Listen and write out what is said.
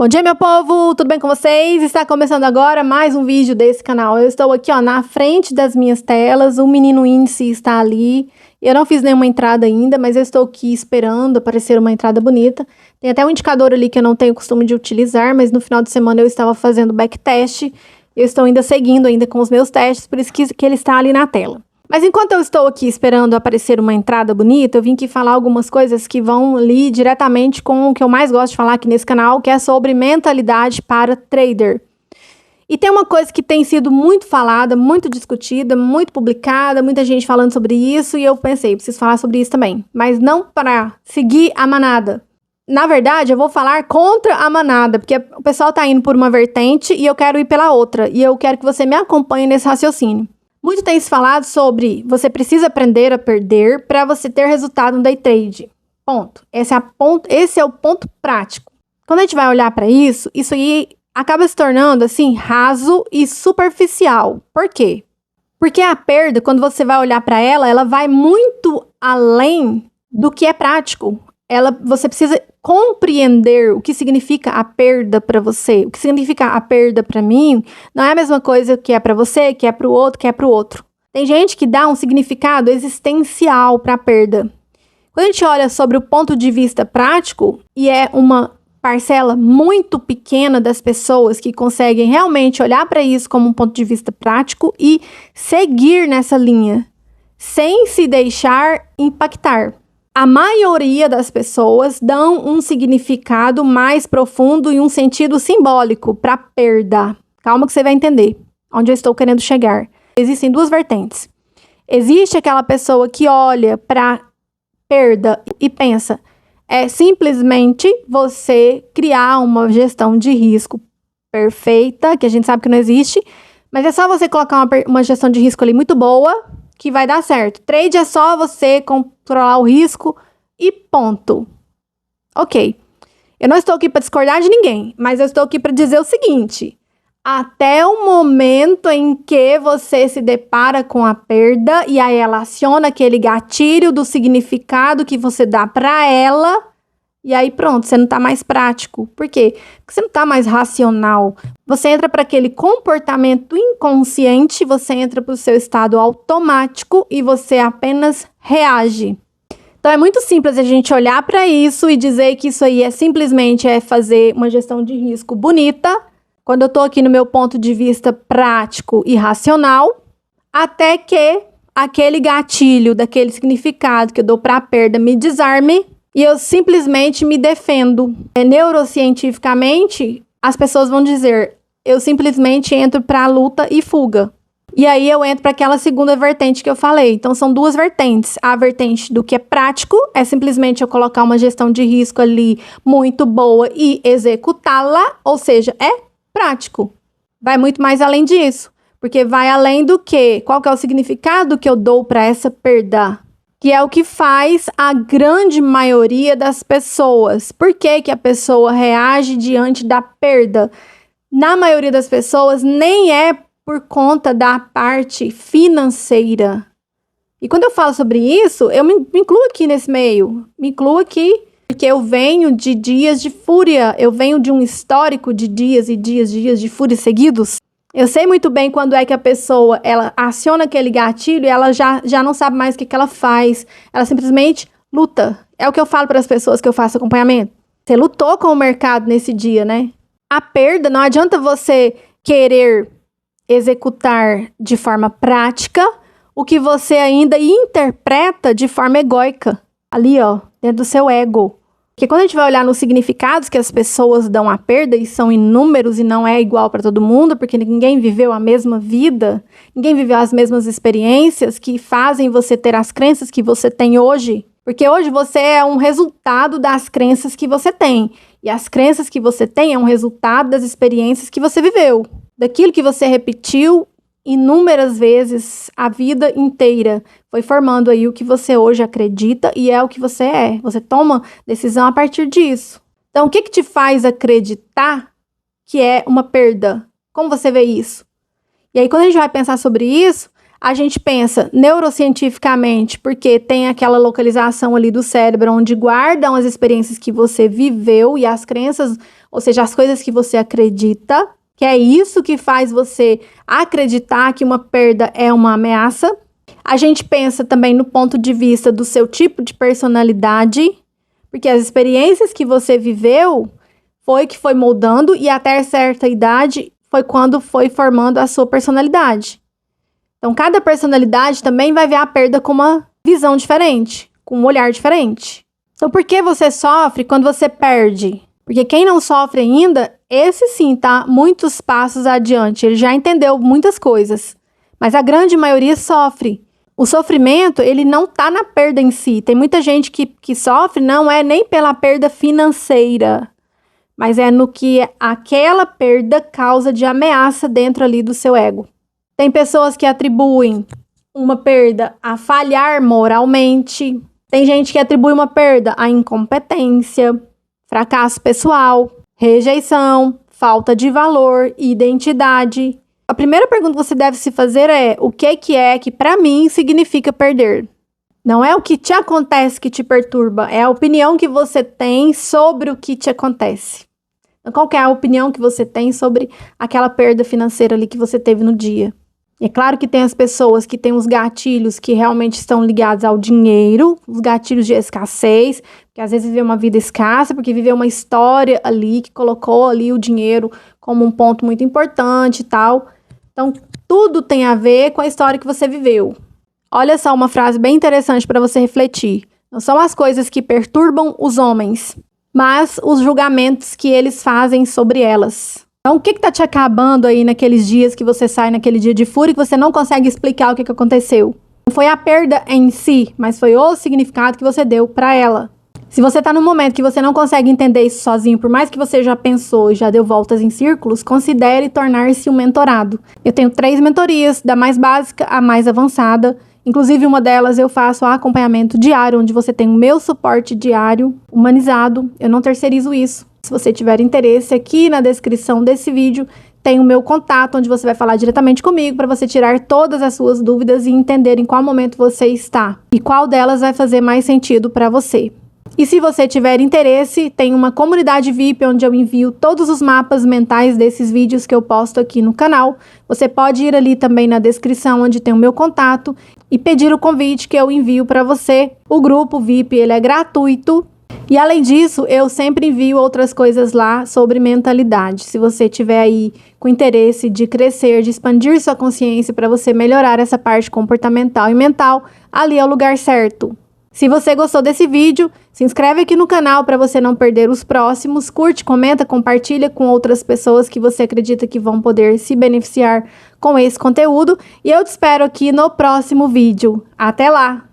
Bom dia, meu povo! Tudo bem com vocês? Está começando agora mais um vídeo desse canal. Eu estou aqui, na frente das minhas telas. O menino índice está ali. Eu não fiz nenhuma entrada ainda, mas eu estou aqui esperando aparecer uma entrada bonita. Tem até um indicador ali que eu não tenho costume de utilizar, mas no final de semana eu estava fazendo backtest. Eu estou ainda seguindo com os meus testes, por isso que ele está ali na tela. Mas enquanto eu estou aqui esperando aparecer uma entrada bonita, eu vim aqui falar algumas coisas que vão ali diretamente com o que eu mais gosto de falar aqui nesse canal, que é sobre mentalidade para trader. E tem uma coisa que tem sido muito falada, muito discutida, muito publicada, muita gente falando sobre isso, e eu pensei, preciso falar sobre isso também. Mas não para seguir a manada. Na verdade, eu vou falar contra a manada, porque o pessoal está indo por uma vertente e eu quero ir pela outra. E eu quero que você me acompanhe nesse raciocínio. Muito tem se falado sobre você precisa aprender a perder para você ter resultado no day trade. Ponto. Esse é o ponto prático. Quando a gente vai olhar para isso aí acaba se tornando assim raso e superficial. Por quê? Porque a perda, quando você vai olhar para ela vai muito além do que é prático. Você precisa compreender o que significa a perda para você. O que significa a perda para mim não é a mesma coisa que é para você, que é para o outro, que é para o outro. Tem gente que dá um significado existencial para a perda. Quando a gente olha sobre o ponto de vista prático, e é uma parcela muito pequena das pessoas que conseguem realmente olhar para isso como um ponto de vista prático e seguir nessa linha, sem se deixar impactar. A maioria das pessoas dão um significado mais profundo e um sentido simbólico para perda. Calma que você vai entender onde eu estou querendo chegar. Existem duas vertentes. Existe aquela pessoa que olha para perda e pensa, é simplesmente você criar uma gestão de risco perfeita, que a gente sabe que não existe, mas é só você colocar uma gestão de risco ali muito boa, que vai dar certo. Trade é só você controlar o risco e ponto. Ok. Eu não estou aqui para discordar de ninguém, mas eu estou aqui para dizer o seguinte. Até o momento em que você se depara com a perda e aí ela aciona aquele gatilho do significado que você dá para ela, e aí pronto, você não está mais prático. Por quê? Porque você não está mais racional. Você entra para aquele comportamento inconsciente, você entra para o seu estado automático e você apenas reage. Então é muito simples a gente olhar para isso e dizer que isso aí é simplesmente fazer uma gestão de risco bonita, quando eu estou aqui no meu ponto de vista prático e racional, até que aquele gatilho daquele significado que eu dou para a perda me desarme, e eu simplesmente me defendo. Neurocientificamente, as pessoas vão dizer, eu simplesmente entro para a luta e fuga. E aí eu entro para aquela segunda vertente que eu falei. Então são duas vertentes. A vertente do que é prático é simplesmente eu colocar uma gestão de risco ali muito boa e executá-la, ou seja, é prático. Vai muito mais além disso, porque vai além do que? Qual que é o significado que eu dou para essa perda? Que é o que faz a grande maioria das pessoas. Por que que a pessoa reage diante da perda? Na maioria das pessoas, nem é por conta da parte financeira. E quando eu falo sobre isso, eu me incluo aqui nesse meio. Me incluo aqui porque eu venho de dias de fúria. Eu venho de um histórico de dias e dias de fúria seguidos. Eu sei muito bem quando é que a pessoa, ela aciona aquele gatilho e ela já não sabe mais o que ela faz. Ela simplesmente luta. É o que eu falo para as pessoas que eu faço acompanhamento. Você lutou com o mercado nesse dia, né? A perda, não adianta você querer executar de forma prática o que você ainda interpreta de forma egóica. Ali, dentro do seu ego. Porque quando a gente vai olhar nos significados que as pessoas dão à perda, e são inúmeros e não é igual para todo mundo, porque ninguém viveu a mesma vida, ninguém viveu as mesmas experiências que fazem você ter as crenças que você tem hoje. Porque hoje você é um resultado das crenças que você tem. E as crenças que você tem é um resultado das experiências que você viveu. Daquilo que você repetiu inúmeras vezes a vida inteira. Foi formando aí o que você hoje acredita e é o que você é. Você toma decisão a partir disso. Então, o que te faz acreditar que é uma perda? Como você vê isso? E aí, quando a gente vai pensar sobre isso, a gente pensa neurocientificamente, porque tem aquela localização ali do cérebro onde guardam as experiências que você viveu e as crenças ou seja, as coisas que você acredita, que é isso que faz você acreditar que uma perda é uma ameaça. A gente pensa também no ponto de vista do seu tipo de personalidade, porque as experiências que você viveu foi que foi moldando e até certa idade foi quando foi formando a sua personalidade. Então, cada personalidade também vai ver a perda com uma visão diferente, com um olhar diferente. Então, por que você sofre quando você perde? Porque quem não sofre ainda, esse sim tá muitos passos adiante, ele já entendeu muitas coisas, mas a grande maioria sofre. O sofrimento, ele não tá na perda em si. Tem muita gente que sofre, não é nem pela perda financeira, mas é no que aquela perda causa de ameaça dentro ali do seu ego. Tem pessoas que atribuem uma perda a falhar moralmente. Tem gente que atribui uma perda a incompetência, fracasso pessoal, rejeição, falta de valor, identidade. A primeira pergunta que você deve se fazer é: o que que para mim significa perder? Não é o que te acontece que te perturba, é a opinião que você tem sobre o que te acontece. Então, qual que é a opinião que você tem sobre aquela perda financeira ali que você teve no dia? E é claro que tem as pessoas que têm os gatilhos que realmente estão ligados ao dinheiro, os gatilhos de escassez, que às vezes viveu uma vida escassa, porque viveu uma história ali que colocou ali o dinheiro como um ponto muito importante e tal. Então, tudo tem a ver com a história que você viveu. Olha só uma frase bem interessante para você refletir. Não são as coisas que perturbam os homens, mas os julgamentos que eles fazem sobre elas. Então, o que está te acabando aí naqueles dias que você sai naquele dia de fúria e que você não consegue explicar o que aconteceu? Não foi a perda em si, mas foi o significado que você deu para ela. Se você está num momento que você não consegue entender isso sozinho, por mais que você já pensou e já deu voltas em círculos, considere tornar-se um mentorado. Eu tenho 3 mentorias, da mais básica à mais avançada. Inclusive, uma delas eu faço acompanhamento diário, onde você tem o meu suporte diário, humanizado. Eu não terceirizo isso. Se você tiver interesse, aqui na descrição desse vídeo tem o meu contato, onde você vai falar diretamente comigo para você tirar todas as suas dúvidas e entender em qual momento você está e qual delas vai fazer mais sentido para você. E se você tiver interesse, tem uma comunidade VIP onde eu envio todos os mapas mentais desses vídeos que eu posto aqui no canal. Você pode ir ali também na descrição onde tem o meu contato e pedir o convite que eu envio para você. O grupo VIP, ele é gratuito. E além disso, eu sempre envio outras coisas lá sobre mentalidade. Se você tiver aí com interesse de crescer, de expandir sua consciência para você melhorar essa parte comportamental e mental, ali é o lugar certo. Se você gostou desse vídeo, se inscreve aqui no canal para você não perder os próximos. Curte, comenta, compartilha com outras pessoas que você acredita que vão poder se beneficiar com esse conteúdo. E eu te espero aqui no próximo vídeo. Até lá!